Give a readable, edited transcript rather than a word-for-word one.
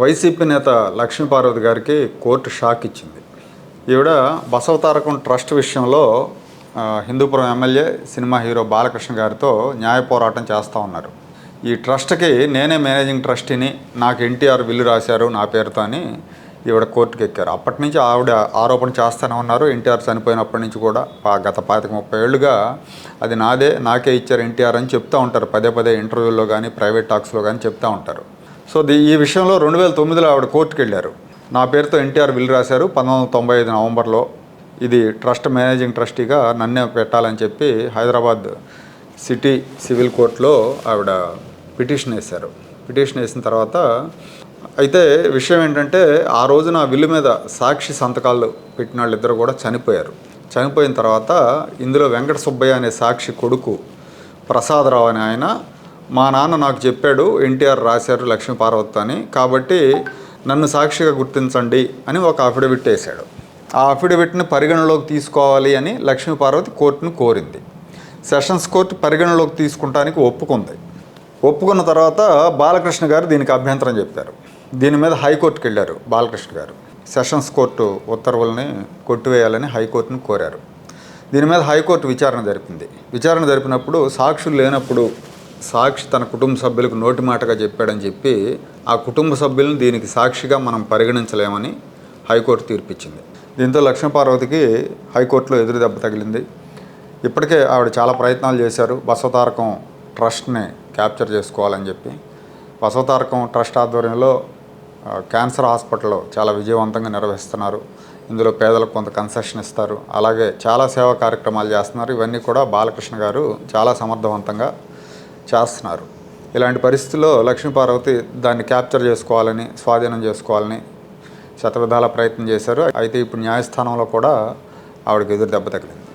YCP నేత లక్ష్మీపార్వతి గారికి court shock ఇచ్చింది. ఈవిడ బసవతారకం ట్రస్ట్ విషయంలో Hindupur MLA cinema hero Balakrishna గారితో న్యాయ పోరాటం చేస్తూ ఉన్నారు. ఈ ట్రస్ట్కి నేనే మేనేజింగ్ ట్రస్టీని, నాకు ఎన్టీఆర్ విల్లు రాశారు నా పేరుతో అని ఈవిడ కోర్టుకు ఎక్కారు. అప్పటి నుంచి ఆవిడ ఆరోపణ చేస్తూనే ఉన్నారు. ఎన్టీఆర్ చనిపోయినప్పటి నుంచి కూడా గత 25-30 ఏళ్ళుగా అది నాకే ఇచ్చారు ఎన్టీఆర్ అని చెప్తూ ఉంటారు. పదే ఇంటర్వ్యూల్లో కానీ ప్రైవేట్ టాక్స్లో కానీ చెప్తూ ఉంటారు. సో ఈ విషయంలో 2009లో ఆవిడ కోర్టుకు వెళ్ళారు. నా పేరుతో ఎన్టీఆర్ బిల్ రాశారు 1995 నవంబర్లో, ఇది ట్రస్ట్ మేనేజింగ్ ట్రస్టీగా నన్నే పెట్టాలని చెప్పి హైదరాబాద్ సిటీ సివిల్ కోర్టులో ఆవిడ పిటిషన్ వేశారు. పిటిషన్ వేసిన తర్వాత అయితే విషయం ఏంటంటే, ఆ రోజున విల్లు మీద సాక్షి సంతకాలు పెట్టిన వాళ్ళిద్దరు కూడా చనిపోయారు. చనిపోయిన తర్వాత ఇందులో వెంకట సుబ్బయ్య అనే సాక్షి కొడుకు ప్రసాదరావు అని ఆయన, మా నాన్న నాకు చెప్పాడు ఎన్టీఆర్ రాశారు లక్ష్మీపార్వతి అని, కాబట్టి నన్ను సాక్షిగా గుర్తించండి అని ఒక అఫిడవిట్ వేశాడు. ఆ అఫిడవిట్ని పరిగణలోకి తీసుకోవాలి అని లక్ష్మీపార్వతి కోర్టును కోరింది. సెషన్స్ కోర్టు పరిగణలోకి తీసుకుంటానికి ఒప్పుకుంది. ఒప్పుకున్న తర్వాత బాలకృష్ణ గారు దీనికి అభ్యంతరం చెప్పారు. దీని మీద హైకోర్టుకు వెళ్ళారు బాలకృష్ణ గారు. సెషన్స్ కోర్టు ఉత్తర్వుల్ని కొట్టివేయాలని హైకోర్టును కోరారు. దీని మీద హైకోర్టు విచారణ జరిపింది. విచారణ జరిపినప్పుడు సాక్షులు లేనప్పుడు సాక్షి తన కుటుంబ సభ్యులకు నోటి మాటగా చెప్పాడని చెప్పి ఆ కుటుంబ సభ్యులను దీనికి సాక్షిగా మనం పరిగణించలేమని హైకోర్టు తీర్పిచ్చింది. దీంతో లక్ష్మీపార్వతికి హైకోర్టులో ఎదురు దెబ్బ తగిలింది. ఇప్పటికే ఆవిడ చాలా ప్రయత్నాలు చేశారు బసవతారకం ట్రస్ట్ని క్యాప్చర్ చేసుకోవాలని చెప్పి. బసవతారకం ట్రస్ట్ ఆధ్వర్యంలో క్యాన్సర్ హాస్పిటల్ చాలా విజయవంతంగా నిర్వహిస్తున్నారు. ఇందులో పేదలకు కొంత కన్సెషన్ ఇస్తారు. అలాగే చాలా సేవా కార్యక్రమాలు చేస్తున్నారు. ఇవన్నీ కూడా బాలకృష్ణ గారు చాలా సమర్థవంతంగా చేస్తున్నారు. ఇలాంటి పరిస్థితుల్లో లక్ష్మీపార్వతి దాన్ని క్యాప్చర్ చేసుకోవాలని, స్వాధీనం చేసుకోవాలని శతవిధాల ప్రయత్నం చేశారు. అయితే ఇప్పుడు న్యాయస్థానంలో కూడా ఆవిడకి ఎదురు దెబ్బ తగిలింది.